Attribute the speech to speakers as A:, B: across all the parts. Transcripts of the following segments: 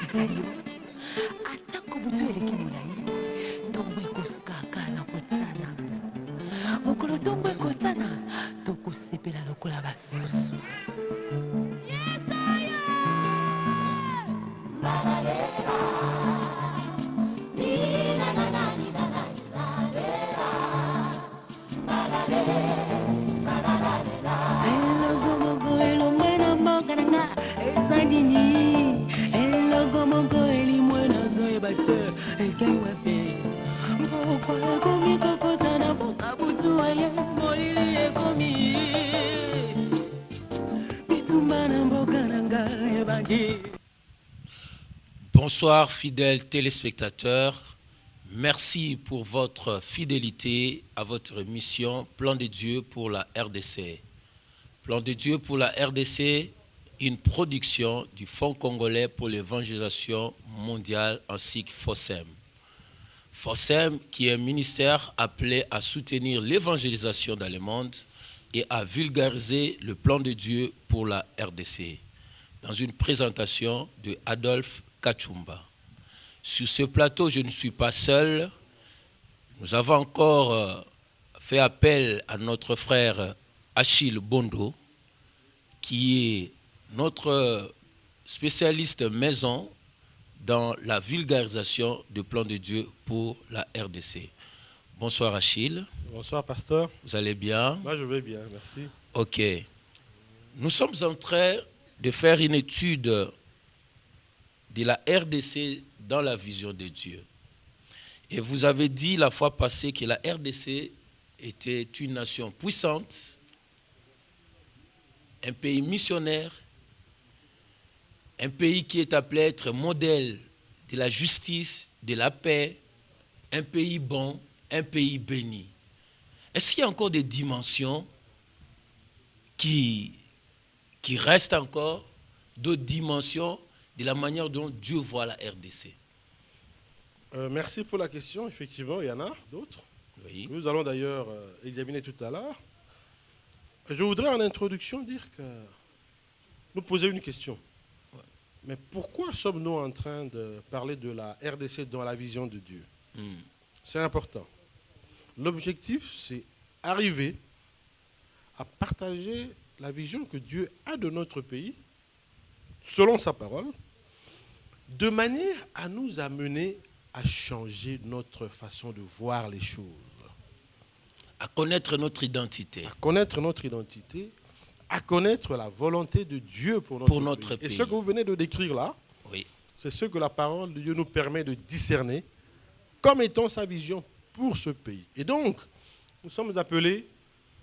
A: Sadio, atako butu eleki molai, ntongo ekosukaka na kotana. Mokolo ntongo ekotana, tokosepela lokola basusu.
B: Bonsoir fidèles téléspectateurs, merci pour votre fidélité à votre mission Plan de Dieu pour la RDC. Plan de Dieu pour la RDC, une production du Fonds congolais pour l'évangélisation mondiale ainsi que FOSEM. FOSEM qui est un ministère appelé à soutenir l'évangélisation dans le monde et à vulgariser le plan de Dieu pour la RDC. Dans une présentation de Adolphe Kachumba. Sur ce plateau, je ne suis pas seul. Nous avons encore fait appel à notre frère Achille Bondo, qui est notre spécialiste maison dans la vulgarisation du plan de Dieu pour la RDC. Bonsoir Achille.
C: Bonsoir pasteur.
B: Vous allez bien?
C: Moi je vais bien, merci.
B: Ok. Nous sommes en train de faire une étude de la RDC dans la vision de Dieu. Et vous avez dit la fois passée que la RDC était une nation puissante, un pays missionnaire, un pays qui est appelé à être modèle de la justice, de la paix, un pays bon, un pays béni. Est-ce qu'il y a encore des dimensions qui restent encore, d'autres dimensions de la manière dont Dieu voit la RDC?
C: Merci pour la question. Effectivement, il y en a d'autres.
B: Oui.
C: Nous allons d'ailleurs examiner tout à l'heure. Je voudrais en introduction dire que nous poser une question.
B: Ouais.
C: Mais pourquoi sommes-nous en train de parler de la RDC dans la vision de Dieu? C'est important. L'objectif, c'est arriver à partager la vision que Dieu a de notre pays, selon sa parole, de manière à nous amener à changer notre façon de voir les choses.
B: À connaître notre identité.
C: À connaître notre identité, à connaître la volonté de Dieu pour notre pays. Et ce que vous venez de décrire là,
B: oui,
C: c'est ce que la parole de Dieu nous permet de discerner comme étant sa vision pour ce pays. Et donc, nous sommes appelés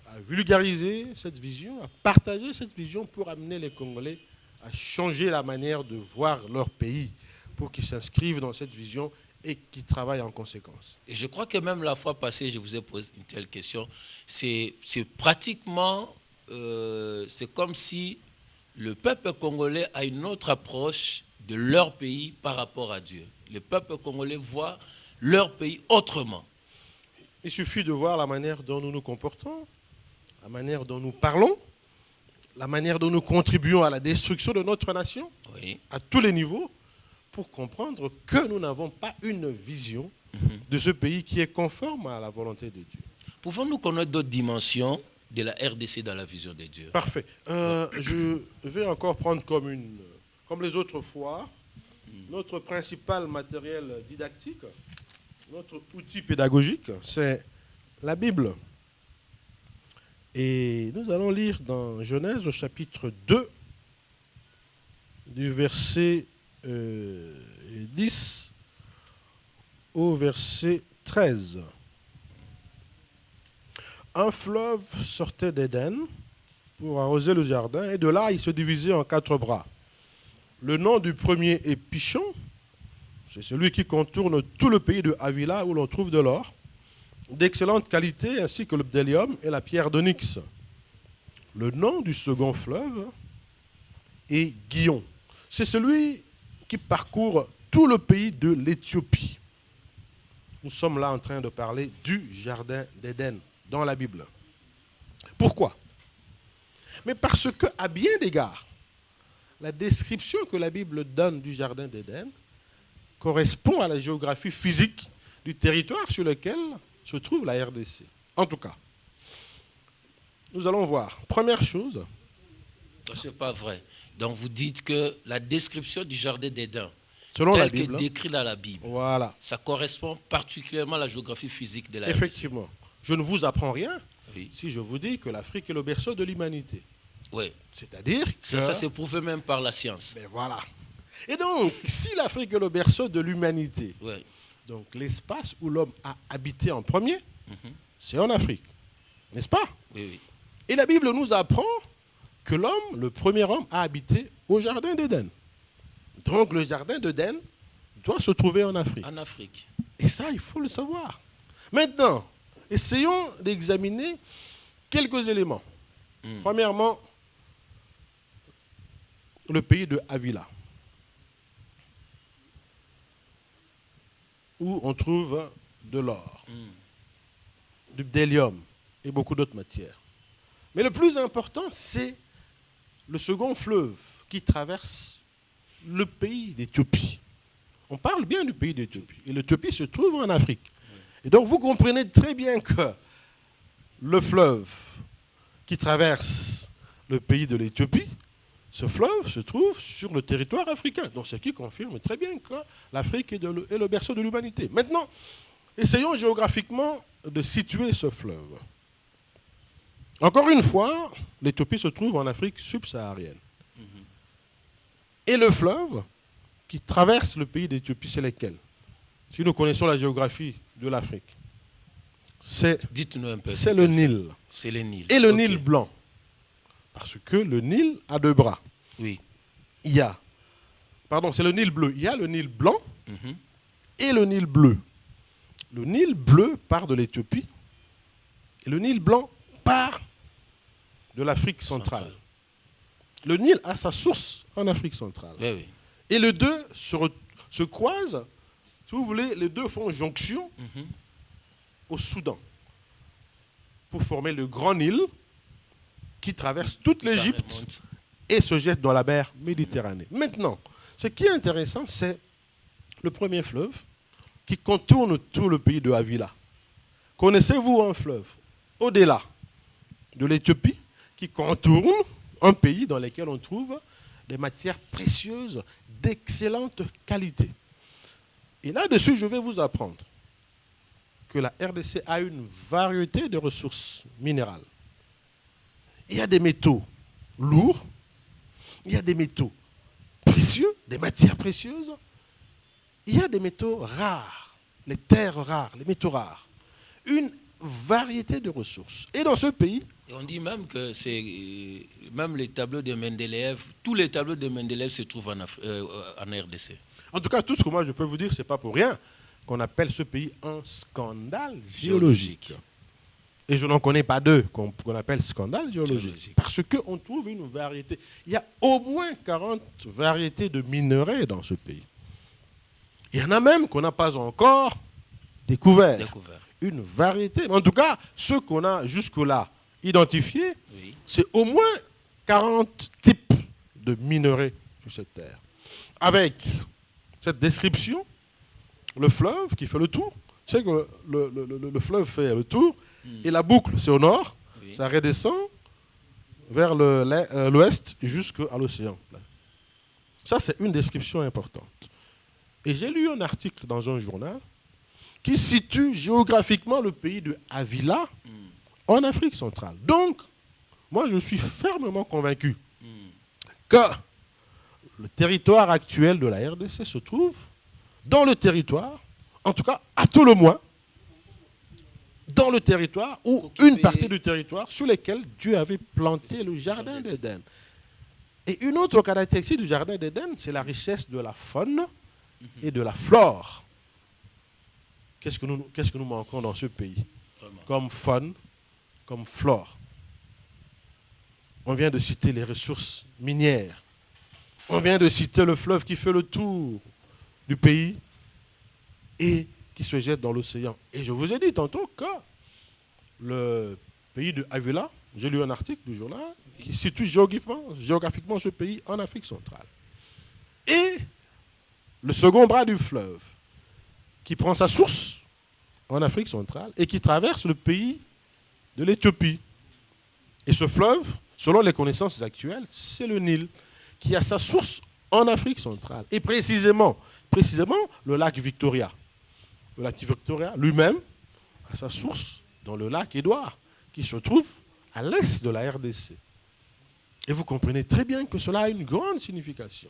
C: à vulgariser cette vision, à partager cette vision pour amener les Congolais à changer la manière de voir leur pays, pour qu'ils s'inscrivent dans cette vision et qu'ils travaillent en conséquence.
B: Et je crois que même la fois passée, je vous ai posé une telle question. C'est pratiquement, c'est comme si le peuple congolais a une autre approche de leur pays par rapport à Dieu. Le peuple congolais voit leur pays autrement.
C: Il suffit de voir la manière dont nous nous comportons, la manière dont nous parlons, la manière dont nous contribuons à la destruction de notre nation,
B: oui,
C: à tous les niveaux, pour comprendre que nous n'avons pas une vision de ce pays qui est conforme à la volonté de Dieu.
B: Pouvons-nous connaître d'autres dimensions de la RDC dans la vision de Dieu?
C: Parfait. Je vais encore prendre comme les autres fois, notre principal matériel didactique, notre outil pédagogique, c'est la Bible. Et nous allons lire dans Genèse au chapitre 2, du verset 10 au verset 13. Un fleuve sortait d'Éden pour arroser le jardin, et de là, il se divisait en 4 bras. Le nom du premier est Pichon, c'est celui qui contourne tout le pays de Havila où l'on trouve de l'or, d'excellente qualité, ainsi que le bdellium et la pierre d'onyx. Le nom du second fleuve est Guion. C'est celui qui parcourt tout le pays de l'Éthiopie. Nous sommes là en train de parler du jardin d'Éden dans la Bible. Pourquoi? Mais parce qu'à bien d'égards, la description que la Bible donne du jardin d'Éden correspond à la géographie physique du territoire sur lequel se trouve la RDC. En tout cas, nous allons voir. Première chose.
B: Ce n'est pas vrai. Donc vous dites que la description du jardin d'Éden,
C: Selon la
B: tel
C: Bible,
B: que décrit dans la Bible,
C: voilà.
B: ça correspond particulièrement à la géographie physique de la RDC.
C: Effectivement. Je ne vous apprends rien
B: Oui.
C: si je vous dis que l'Afrique est le berceau de l'humanité.
B: Oui.
C: C'est-à-dire que...
B: Ça s'est prouvé même par la science.
C: Ben voilà. Et donc, si l'Afrique est le berceau de l'humanité,
B: Oui.
C: donc l'espace où l'homme a habité en premier, c'est en Afrique. N'est-ce pas?
B: Oui, oui.
C: Et la Bible nous apprend que l'homme, le premier homme, a habité au jardin d'Éden. Donc le jardin d'Éden doit se trouver en Afrique.
B: En Afrique.
C: Et ça, il faut le savoir. Maintenant, essayons d'examiner quelques éléments. Premièrement, le pays de Avila, où on trouve de l'or, du bdellium et beaucoup d'autres matières. Mais le plus important, c'est le second fleuve qui traverse le pays d'Éthiopie. On parle bien du pays d'Éthiopie. Et l'Éthiopie se trouve en Afrique. Et donc vous comprenez très bien que le fleuve qui traverse le pays de l'Éthiopie, ce fleuve se trouve sur le territoire africain. Donc ce qui confirme très bien que l'Afrique est le berceau de l'humanité. Maintenant, essayons géographiquement de situer ce fleuve. Encore une fois, l'Éthiopie se trouve en Afrique subsaharienne. Et le fleuve qui traverse le pays d'Éthiopie, c'est lequel? Si nous connaissons la géographie de l'Afrique,
B: Dites-nous un peu.
C: c'est le Nil.
B: C'est le Nil.
C: Et le
B: Ok.
C: Nil blanc. Parce que le Nil a deux bras.
B: Oui.
C: C'est le Nil bleu. Il y a le Nil blanc
B: Mhm.
C: et le Nil bleu. Le Nil bleu part de l'Éthiopie et le Nil blanc part de l'Afrique centrale. Le Nil a sa source en Afrique centrale.
B: Oui, oui.
C: Et les deux se croisent, si vous voulez, les deux font jonction au Soudan pour former le Grand Nil qui traverse toute
B: Ça
C: l'Égypte
B: remonte.
C: et se jette dans la mer Méditerranée. Maintenant, ce qui est intéressant, c'est le premier fleuve qui contourne tout le pays de Avila. Connaissez-vous un fleuve au-delà de l'Éthiopie qui contourne un pays dans lequel on trouve des matières précieuses d'excellente qualité? Et là-dessus, je vais vous apprendre que la RDC a une variété de ressources minérales. Il y a des métaux lourds, il y a des métaux précieux, des matières précieuses, il y a des métaux rares, les terres rares, les métaux rares. Une variété de ressources. Et dans ce pays,
B: Et on dit même que c'est même les tableaux de Mendeleev, tous les tableaux de Mendeleev se trouvent en RDC.
C: en tout cas, tout ce que moi je peux vous dire, c'est pas pour rien qu'on appelle ce pays un scandale géologique. Et je n'en connais pas deux qu'on appelle scandale géologique. Parce qu'on trouve une variété. Il y a au moins 40 variétés de minerais dans ce pays. Il y en a même qu'on n'a pas encore découvert. Une variété. En tout cas, ceux qu'on a jusque-là identifiés,
B: Oui.
C: c'est au moins 40 types de minerais sur cette terre. Avec cette description, le fleuve qui fait le tour, tu sais que le fleuve fait le tour, et la boucle, c'est au nord,
B: Oui.
C: ça redescend vers l'ouest jusqu'à l'océan. Ça, c'est une description importante. Et j'ai lu un article dans un journal qui situe géographiquement le pays de Avila en Afrique centrale. Donc, moi, je suis fermement convaincu que le territoire actuel de la RDC se trouve dans le territoire, en tout cas, à tout le moins, dans le territoire ou une partie du territoire sur lequel Dieu avait planté le jardin d'Éden. Et une autre caractéristique du jardin d'Éden, c'est la richesse de la faune et de la flore. Qu'est-ce que nous manquons dans ce pays?
B: Vraiment.
C: Comme faune, comme flore. On vient de citer les ressources minières. On vient de citer le fleuve qui fait le tour du pays et qui se jette dans l'océan. Et je vous ai dit tantôt que le pays de Avila, j'ai lu un article du journal, qui situe géographiquement ce pays en Afrique centrale. Et le second bras du fleuve, qui prend sa source en Afrique centrale et qui traverse le pays de l'Éthiopie. Et ce fleuve, selon les connaissances actuelles, c'est le Nil, qui a sa source en Afrique centrale. Et précisément le lac Victoria. Le lac Victoria lui-même a sa source dans le lac Édouard, qui se trouve à l'est de la RDC. Et vous comprenez très bien que cela a une grande signification.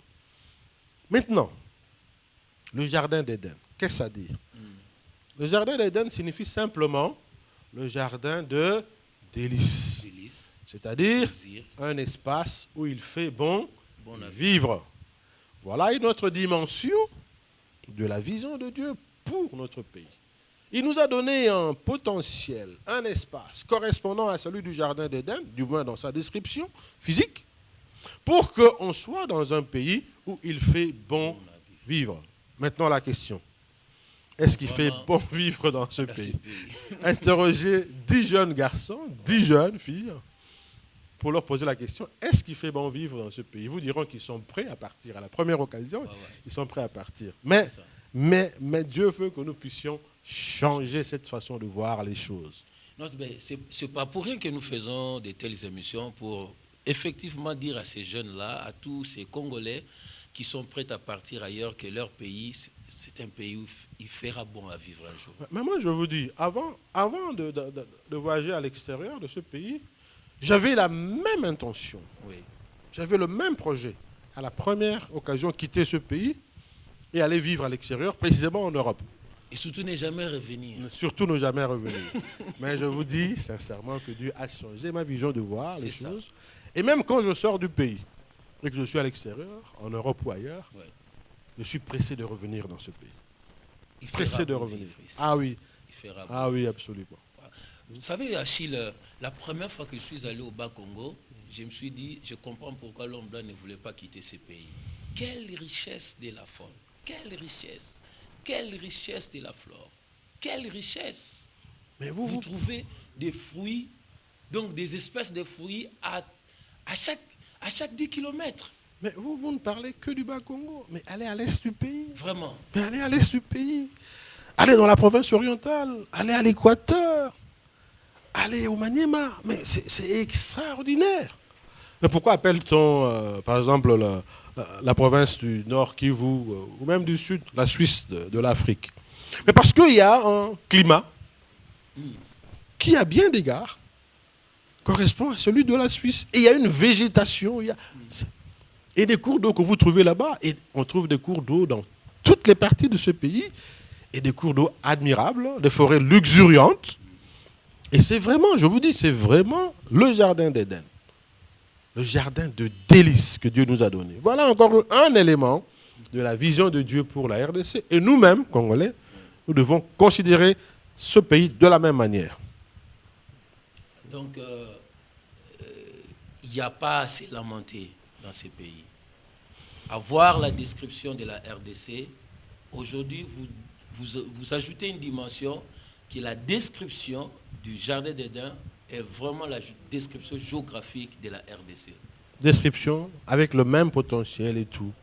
C: Maintenant, le jardin d'Éden, qu'est-ce que ça dit? Le jardin d'Éden signifie simplement le jardin de délices. C'est-à-dire un espace où il fait bon vivre. Voilà une autre dimension de la vision de Dieu pour notre pays. Il nous a donné un potentiel, un espace correspondant à celui du jardin d'Éden, du moins dans sa description physique, pour qu'on soit dans un pays où il fait bon vivre. Maintenant la question, est-ce qu'il fait bon vivre dans ce pays? Interrogez 10 jeunes garçons, 10 jeunes filles, pour leur poser la question, est-ce qu'il fait bon vivre dans ce pays? Ils vous diront qu'ils sont prêts à partir. À la première occasion, ils sont prêts à partir. Mais Dieu veut que nous puissions changer cette façon de voir les choses.
B: Non, c'est pas pour rien que nous faisons de telles émissions, pour effectivement dire à ces jeunes-là, à tous ces Congolais qui sont prêts à partir ailleurs, que leur pays, c'est un pays où il fera bon à vivre un jour.
C: Mais moi, je vous dis, avant de voyager à l'extérieur de ce pays, j'avais la même intention.
B: Oui.
C: J'avais le même projet. À la première occasion, quitter ce pays et aller vivre à l'extérieur, précisément en Europe.
B: Et surtout ne jamais revenir.
C: Surtout ne jamais revenir. Mais je vous dis sincèrement que Dieu a changé ma vision de voir les choses. Et même quand je sors du pays et que je suis à l'extérieur, en Europe ou ailleurs, je suis pressé de revenir dans ce pays. Pressé de revenir. Ah oui. Ah oui, absolument.
B: Vous savez, Achille, la première fois que je suis allé au Bas-Congo, je me suis dit, je comprends pourquoi l'homme blanc ne voulait pas quitter ce pays. Quelle richesse de la faune, quelle richesse de la flore, quelle richesse. Mais vous trouvez des fruits, donc des espèces de fruits à chaque 10 kilomètres.
C: Mais vous ne parlez que du Bas-Congo, mais allez à l'est du pays.
B: Vraiment.
C: Mais allez à l'est du pays. Allez dans la province orientale, allez à l'Équateur. Allez au Maniema, mais c'est extraordinaire. Mais pourquoi appelle-t-on, par exemple, la province du Nord Kivu, ou même du Sud, la Suisse de l'Afrique? Mais parce qu'il y a un climat qui, à bien d'égards, correspond à celui de la Suisse. Et il y a une végétation, et des cours d'eau que vous trouvez là-bas, et on trouve des cours d'eau dans toutes les parties de ce pays, et des cours d'eau admirables, des forêts luxuriantes. Et c'est vraiment, je vous dis, c'est vraiment le jardin d'Éden. Le jardin de délices que Dieu nous a donné. Voilà encore un élément de la vision de Dieu pour la RDC. Et nous-mêmes, Congolais, nous devons considérer ce pays de la même manière.
B: Donc, il n'y a pas à se lamenter dans ces pays. À voir la description de la RDC, aujourd'hui, vous ajoutez une dimension qui est la description du jardin d'Éden est vraiment la description géographique de la RDC. Description
C: avec le même potentiel et tout.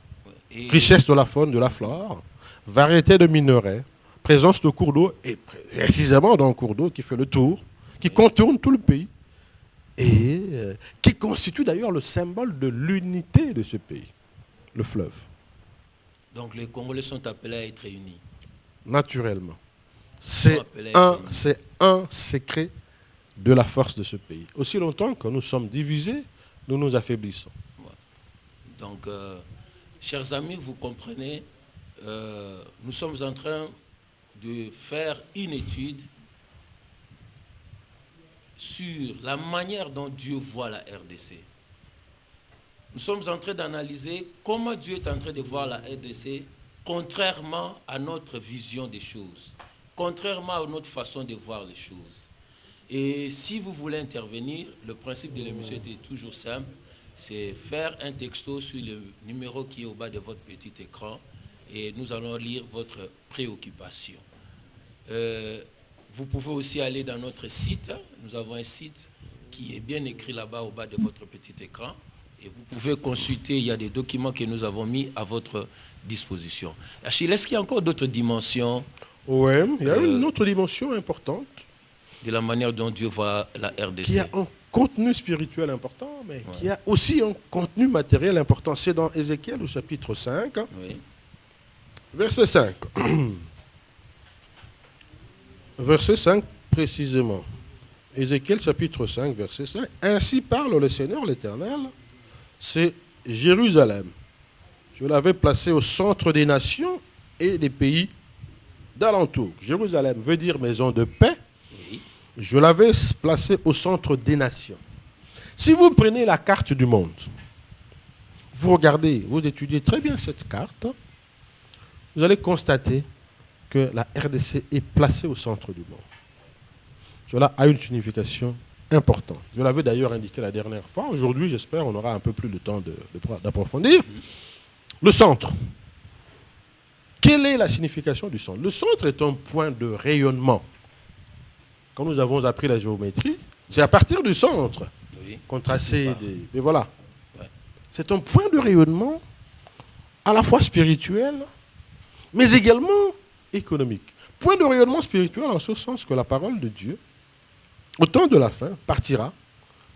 C: Et richesse de la faune, de la flore, variété de minerais, présence de cours d'eau, et précisément d'un cours d'eau qui fait le tour, qui contourne tout le pays, et qui constitue d'ailleurs le symbole de l'unité de ce pays, le fleuve.
B: Donc les Congolais sont appelés à être unis.
C: Naturellement. C'est un secret de la force de ce pays. Aussi longtemps que nous sommes divisés, nous nous affaiblissons.
B: Donc, chers amis, vous comprenez, nous sommes en train de faire une étude sur la manière dont Dieu voit la RDC. Nous sommes en train d'analyser comment Dieu est en train de voir la RDC contrairement à notre vision des choses, contrairement à notre façon de voir les choses. Et si vous voulez intervenir, le principe de l'émission était toujours simple, c'est faire un texto sur le numéro qui est au bas de votre petit écran et nous allons lire votre préoccupation. Vous pouvez aussi aller dans notre site, nous avons un site qui est bien écrit là-bas au bas de votre petit écran. Et vous pouvez consulter, il y a des documents que nous avons mis à votre disposition. Achille, est-ce qu'il y a encore d'autres dimensions
C: Oui, il y a une autre dimension importante.
B: De la manière dont Dieu voit la RDC.
C: Qui a un contenu spirituel important, mais qui a aussi un contenu matériel important. C'est dans Ézéchiel au chapitre 5,
B: Oui.
C: verset 5. Verset 5 précisément. Ézéchiel chapitre 5, verset 5. Ainsi parle le Seigneur l'Éternel, c'est Jérusalem. Je l'avais placé au centre des nations et des pays d'alentour. Jérusalem veut dire maison de paix.
B: Oui.
C: Je l'avais placé au centre des nations. Si vous prenez la carte du monde, vous regardez, vous étudiez très bien cette carte, vous allez constater que la RDC est placée au centre du monde. Cela a une signification importante. Je l'avais d'ailleurs indiqué la dernière fois. Aujourd'hui, j'espère, on aura un peu plus de temps d'approfondir. Le centre. Quelle est la signification du centre? Le centre est un point de rayonnement. Quand nous avons appris la géométrie, c'est à partir du centre qu'on traçait des... Mais voilà.
B: Ouais.
C: C'est un point de rayonnement à la fois spirituel, mais également économique. Point de rayonnement spirituel en ce sens que la parole de Dieu, au temps de la fin, partira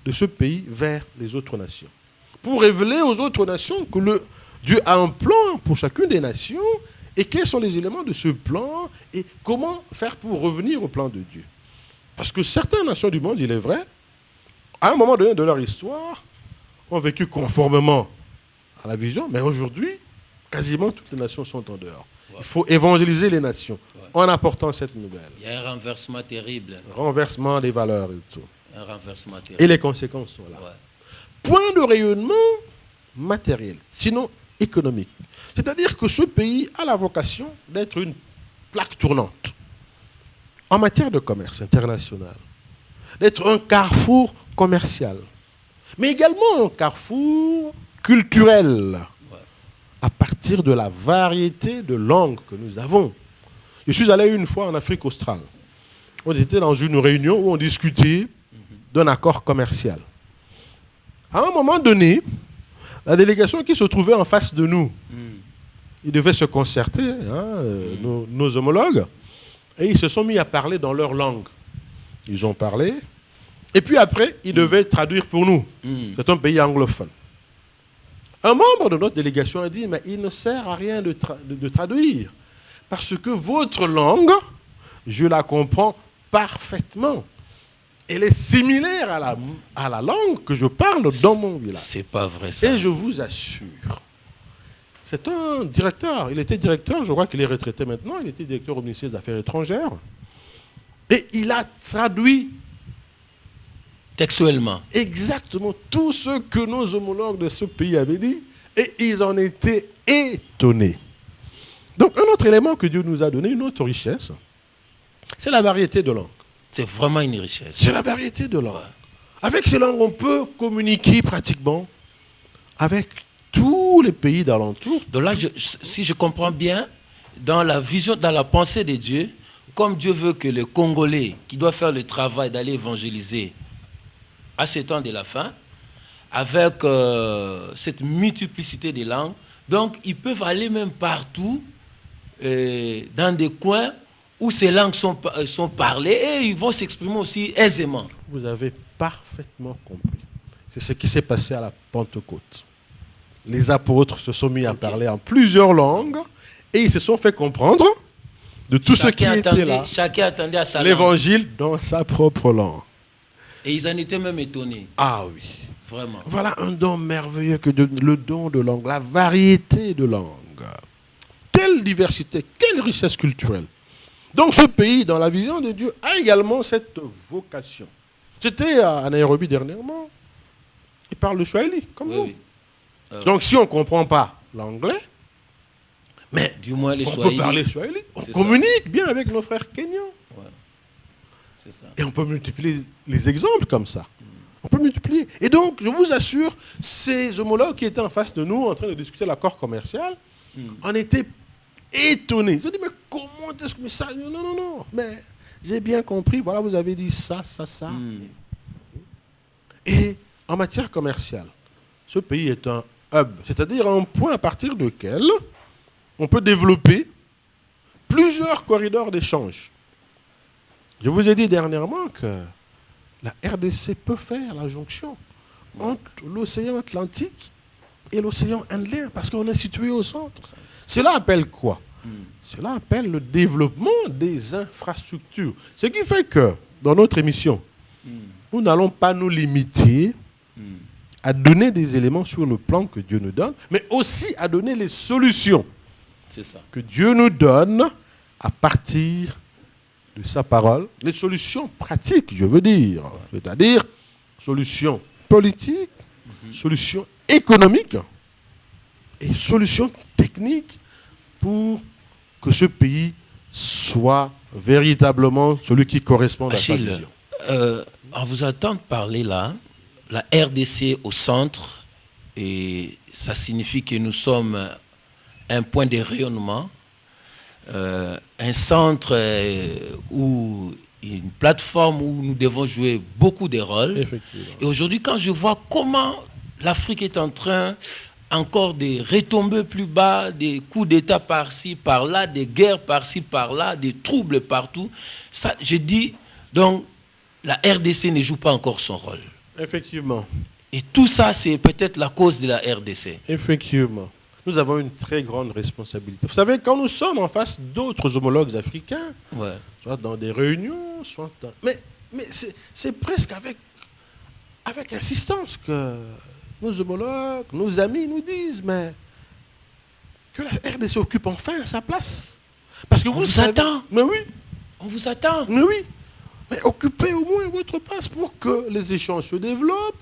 C: de ce pays vers les autres nations. Pour révéler aux autres nations que Dieu a un plan pour chacune des nations et quels sont les éléments de ce plan et comment faire pour revenir au plan de Dieu. Parce que certaines nations du monde, il est vrai, à un moment donné de leur histoire, ont vécu conformément à la vision, mais aujourd'hui, quasiment toutes les nations sont en dehors. Il faut évangéliser les nations en apportant cette nouvelle.
B: Il y a un renversement terrible.
C: Renversement des valeurs et tout.
B: Un renversement terrible.
C: Et les conséquences sont là.
B: Ouais.
C: Point de rayonnement matériel, sinon économique. C'est-à-dire que ce pays a la vocation d'être une plaque tournante en matière de commerce international, d'être un carrefour commercial, mais également un carrefour culturel, à partir de la variété de langues que nous avons. Je suis allé une fois en Afrique australe. On était dans une réunion où on discutait d'un accord commercial. À un moment donné, la délégation qui se trouvait en face de nous, ils devaient se concerter, nos homologues, et ils se sont mis à parler dans leur langue. Ils ont parlé, et puis après, ils devaient traduire pour nous. C'est un pays anglophone. Un membre de notre délégation a dit, mais il ne sert à rien de traduire, parce que votre langue, je la comprends parfaitement. Elle est similaire à la langue que je parle dans mon village.
B: C'est pas vrai ça.
C: Et je vous assure, c'est un directeur, il était directeur, je crois qu'il est retraité maintenant, il était directeur au ministère des Affaires étrangères, et il a traduit
B: textuellement
C: exactement tout ce que nos homologues de ce pays avaient dit, et ils en étaient étonnés. Donc un autre élément que Dieu nous a donné, une autre richesse, c'est la variété de langues.
B: C'est vraiment une richesse.
C: C'est la variété de langues. Avec ces langues, on peut communiquer pratiquement avec tous les pays d'alentour.
B: Donc là, si je comprends bien, dans la vision, dans la pensée de Dieu, comme Dieu veut que les Congolais, qui doivent faire le travail d'aller évangéliser à ces temps de la fin, avec cette multiplicité de langues, donc ils peuvent aller même partout, dans des coins où ces langues sont parlées et ils vont s'exprimer aussi aisément.
C: Vous avez parfaitement compris. C'est ce qui s'est passé à la Pentecôte. Les apôtres se sont mis à parler en plusieurs langues et ils se sont fait comprendre de tout ce qui était là.
B: Chacun attendait à sa langue.
C: L'évangile dans sa propre langue.
B: Et ils en étaient même étonnés.
C: Ah oui.
B: Vraiment.
C: Voilà un don merveilleux que le don de langue, la variété de langues. Quelle diversité, quelle richesse culturelle. Donc ce pays, dans la vision de Dieu, a également cette vocation. J'étais à Nairobi dernièrement. Il parle le Swahili, comme nous.
B: Oui.
C: Donc si on ne comprend pas l'anglais, mais
B: du moins les
C: on
B: Swahili,
C: peut parler Swahili. On communique bien avec nos frères kenyans.
B: Ouais. C'est ça.
C: Et on peut multiplier les exemples comme ça. On peut multiplier. Et donc, je vous assure, ces homologues qui étaient en face de nous, en train de discuter l'accord commercial, en étaient étonnés. Ils ont dit, mais comment est-ce que ça... Non, mais j'ai bien compris. Voilà, vous avez dit ça. Et en matière commerciale, ce pays est un hub, c'est-à-dire un point à partir duquel on peut développer plusieurs corridors d'échange. Je vous ai dit dernièrement que la RDC peut faire la jonction entre l'océan Atlantique et l'océan Indien, parce qu'on est situé au centre. Cela appelle quoi? Cela appelle le développement des infrastructures. Ce qui fait que, dans notre émission, nous n'allons pas nous limiter à donner des éléments sur le plan que Dieu nous donne, mais aussi à donner les solutions que Dieu nous donne à partir de sa parole. Les solutions pratiques, je veux dire, c'est-à-dire solutions politiques, solutions économiques et solutions techniques pour que ce pays soit véritablement celui qui correspond à sa vision.
B: On vous entend parler là, la RDC au centre, et ça signifie que nous sommes un point de rayonnement, un centre où une plateforme où nous devons jouer beaucoup de rôles. Et aujourd'hui, quand je vois comment l'Afrique est en train encore de retomber plus bas, des coups d'État par-ci, par-là, des guerres par-ci, par-là, des troubles partout, ça, je dis, donc, la RDC ne joue pas encore son rôle.
C: Effectivement.
B: Et tout ça, c'est peut-être la cause de la RDC.
C: Effectivement. Nous avons une très grande responsabilité. Vous savez, quand nous sommes en face d'autres homologues africains, soit dans des réunions, soit dans... Mais c'est presque avec insistance que nos homologues, nos amis nous disent, mais que la RDC occupe enfin sa place. Parce que vous
B: attend.
C: Mais oui.
B: On vous attend.
C: Mais oui. Mais occupez au moins votre place pour que les échanges se développent,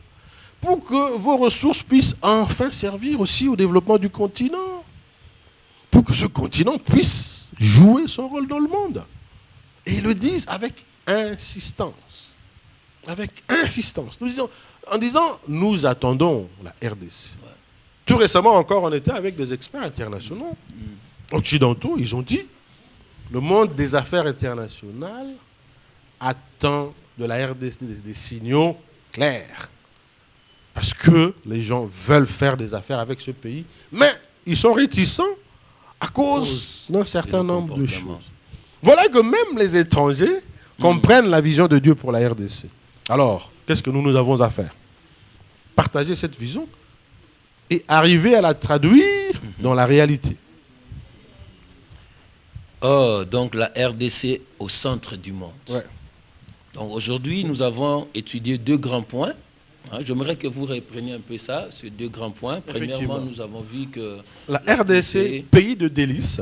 C: pour que vos ressources puissent enfin servir aussi au développement du continent, pour que ce continent puisse jouer son rôle dans le monde. Et ils le disent avec insistance. Avec insistance. En disant, nous attendons la RDC. Tout récemment encore, on était avec des experts internationaux, occidentaux, ils ont dit, le monde des affaires internationales attend de la RDC des signaux clairs. Parce que les gens veulent faire des affaires avec ce pays, mais ils sont réticents à cause d'un certain nombre de choses. Voilà que même les étrangers comprennent la vision de Dieu pour la RDC. Alors, qu'est-ce que nous avons à faire? Partager cette vision et arriver à la traduire dans la réalité.
B: Oh, donc la RDC au centre du monde.
C: Ouais.
B: Donc aujourd'hui, nous avons étudié deux grands points. J'aimerais que vous repreniez un peu ça, ces deux grands points. Premièrement, nous avons vu que
C: la RDC, pays de délices,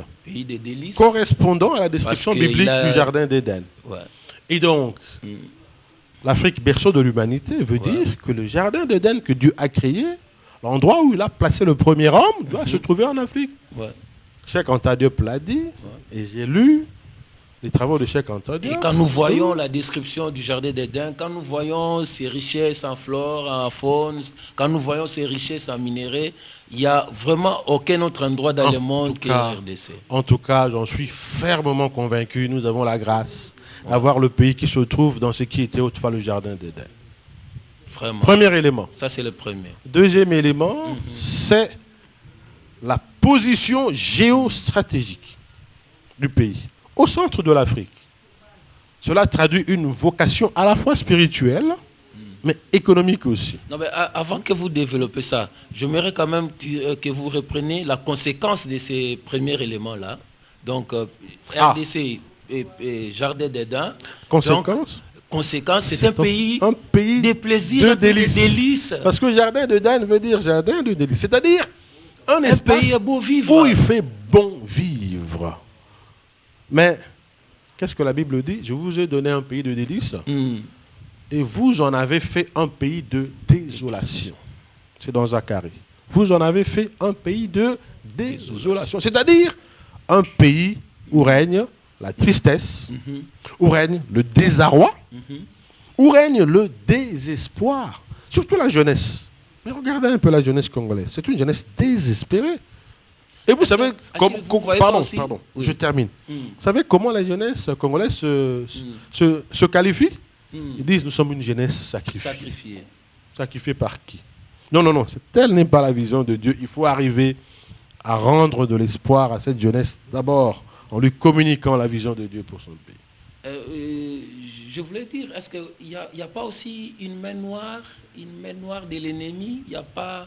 C: correspondant à la description biblique du Jardin d'Éden. Ouais. Et donc, l'Afrique, berceau de l'humanité, veut dire que le Jardin d'Éden que Dieu a créé, l'endroit où il a placé le premier homme, doit se trouver en Afrique. Cheikh Anta Diop l'a dit, et j'ai lu les travaux de Cheikh Anta Diop.
B: Et quand nous voyons la description du Jardin d'Éden, quand nous voyons ses richesses en flore, en faune, quand nous voyons ses richesses en minéraux, il n'y a vraiment aucun autre endroit dans le monde que la RDC.
C: En tout cas, j'en suis fermement convaincu, nous avons la grâce d'avoir le pays qui se trouve dans ce qui était autrefois le Jardin d'Éden.
B: Vraiment.
C: Premier élément.
B: Ça, c'est le premier.
C: Deuxième élément, c'est la position géostratégique du pays, au centre de l'Afrique. Cela traduit une vocation à la fois spirituelle, mais économique aussi.
B: Non, mais avant que vous développez ça, j'aimerais quand même que vous repreniez la conséquence de ces premiers éléments-là. Donc, RDC et Jardin d'Éden. Conséquence, c'est un pays de plaisir, de délices.
C: Parce que Jardin d'Éden veut dire jardin de délices. C'est-à-dire un espace
B: pays beau vivre.
C: Où il fait bon vivre. Mais, qu'est-ce que la Bible dit? Je vous ai donné un pays de délices. Et vous en avez fait un pays de désolation. C'est dans Zacharie. Vous en avez fait un pays de désolation. C'est-à-dire un pays où règne la tristesse, où règne le désarroi, où règne le désespoir. Surtout la jeunesse. Mais regardez un peu la jeunesse congolaise. C'est une jeunesse désespérée. Et vous savez, pardon, je termine. Vous savez comment la jeunesse congolaise se qualifie? Ils disent, nous sommes une jeunesse sacrifiée. Sacrifié par qui? Non, non, non, telle n'est pas la vision de Dieu. Il faut arriver à rendre de l'espoir à cette jeunesse, d'abord en lui communiquant la vision de Dieu pour son pays.
B: Je voulais dire, est-ce qu'il n'y a pas aussi une main noire de l'ennemi? Il n'y a pas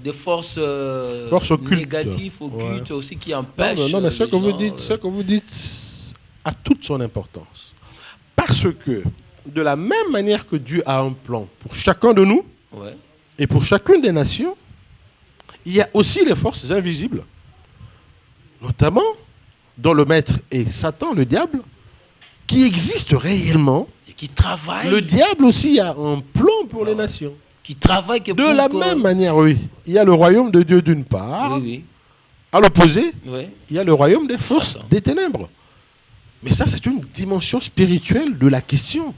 B: de forces négatives, occultes aussi qui empêchent?
C: Non, mais ce que vous dites a toute son importance. Parce que, de la même manière que Dieu a un plan pour chacun de nous, et pour chacune des nations, il y a aussi les forces invisibles, notamment dont le maître est Satan, le diable, qui existe réellement.
B: Et qui travaille.
C: Le diable aussi a un plan pour les nations.
B: Qui travaille que
C: de la même manière, oui. Il y a le royaume de Dieu d'une part. À l'opposé, il y a le royaume des forces des ténèbres. Mais ça, c'est une dimension spirituelle de la question.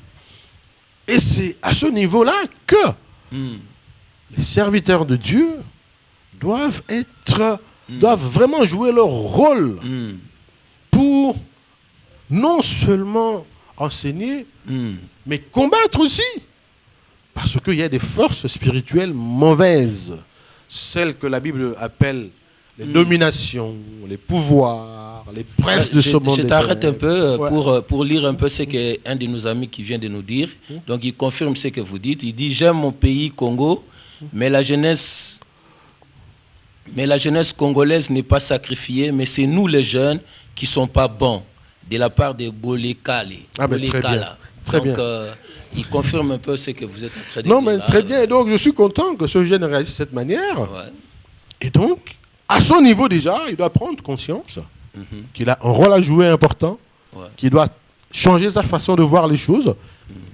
C: Et c'est à ce niveau-là que les serviteurs de Dieu doivent vraiment jouer leur rôle pour non seulement enseigner, mais combattre aussi. Parce qu'il y a des forces spirituelles mauvaises, celles que la Bible appelle les dominations, les pouvoirs, les princes de ce monde.
B: Je t'arrête un peu pour lire un peu ce qu'un de nos amis qui vient de nous dire. Donc il confirme ce que vous dites. Il dit: j'aime mon pays Congo, mais la jeunesse congolaise n'est pas sacrifiée, mais c'est nous les jeunes qui ne sont pas bons, de la part des Bolekale.
C: Très bien.
B: Il confirme un peu ce que vous êtes en train de dire.
C: Non, mais très bien. Et donc, je suis content que ce jeune réagisse de cette manière. Et donc, à son niveau déjà, il doit prendre conscience qu'il a un rôle à jouer important, qu'il doit changer sa façon de voir les choses,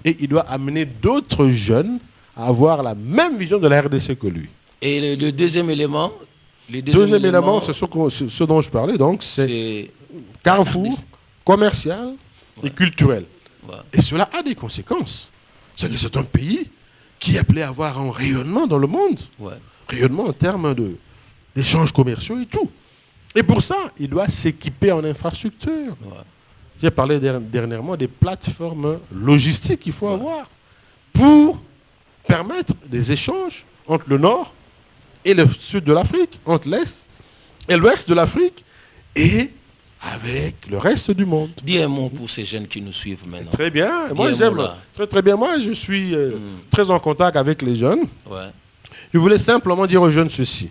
C: et il doit amener d'autres jeunes à avoir la même vision de la RDC que lui.
B: Et le deuxième élément,
C: c'est ce dont je parlais, donc c'est carrefour commercial et culturel. Et cela a des conséquences. C'est que c'est un pays qui est appelé à avoir un rayonnement dans le monde. Rayonnement en termes d'échanges commerciaux et tout. Et pour ça, il doit s'équiper en infrastructure. J'ai parlé dernièrement des plateformes logistiques qu'il faut avoir pour permettre des échanges entre le nord et le sud de l'Afrique, entre l'est et l'ouest de l'Afrique, et avec le reste du monde.
B: Dis un mot pour ces jeunes qui nous suivent maintenant.
C: Très bien. Moi, j'aime très bien. Moi, je suis très en contact avec les jeunes. Je voulais simplement dire aux jeunes ceci.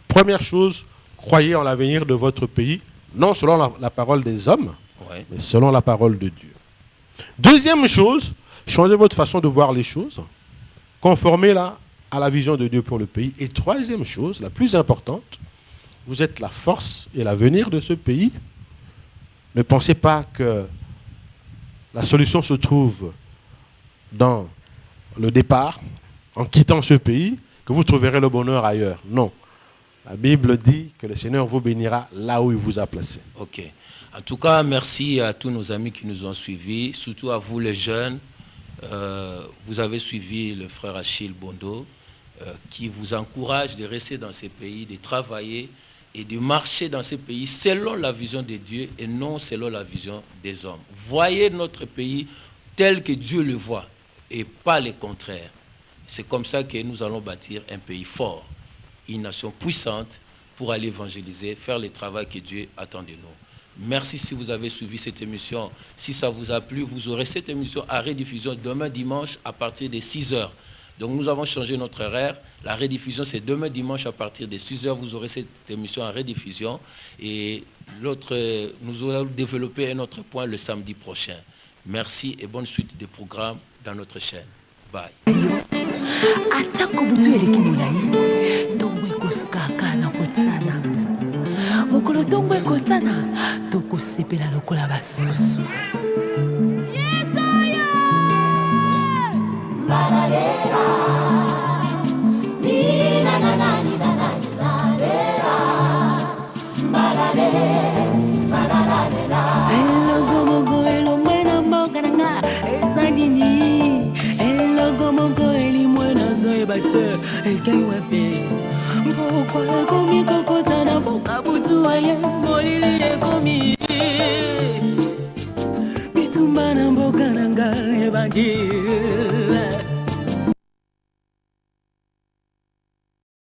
C: Première chose, croyez en l'avenir de votre pays, non selon la parole des hommes, mais selon la parole de Dieu. Deuxième chose, changez votre façon de voir les choses, conformez-la à la vision de Dieu pour le pays. Et troisième chose, la plus importante, vous êtes la force et l'avenir de ce pays. Ne pensez pas que la solution se trouve dans le départ, en quittant ce pays, que vous trouverez le bonheur ailleurs. Non. La Bible dit que le Seigneur vous bénira là où il vous a placé.
B: Ok. En tout cas, merci à tous nos amis qui nous ont suivis, surtout à vous les jeunes. Vous avez suivi le frère Achille Bondo, qui vous encourage de rester dans ces pays, de travailler et de marcher dans ces pays selon la vision de Dieu et non selon la vision des hommes. Voyez notre pays tel que Dieu le voit et pas le contraire. C'est comme ça que nous allons bâtir un pays fort, une nation puissante pour aller évangéliser, faire le travail que Dieu attend de nous. Merci si vous avez suivi cette émission. Si ça vous a plu, vous aurez cette émission à rediffusion demain dimanche à partir de 6h. Donc nous avons changé notre horaire. La rediffusion, c'est demain dimanche à partir de 6h. Vous aurez cette émission en rediffusion. Et l'autre, nous allons développer un autre point le samedi prochain. Merci et bonne suite des programmes dans notre chaîne. Bye.
A: mokolo tongo ekotana tokosepela lokola basusu yesaya balalera ni na na na ni na na ni balalera balalera elogo mogo elomwena mbokananga esandini elogo mogo elimwena zoebate ekaiwape pourquoi komi kokotana bokabutu aye molili ekomi bitumba na mboka nanga ebandi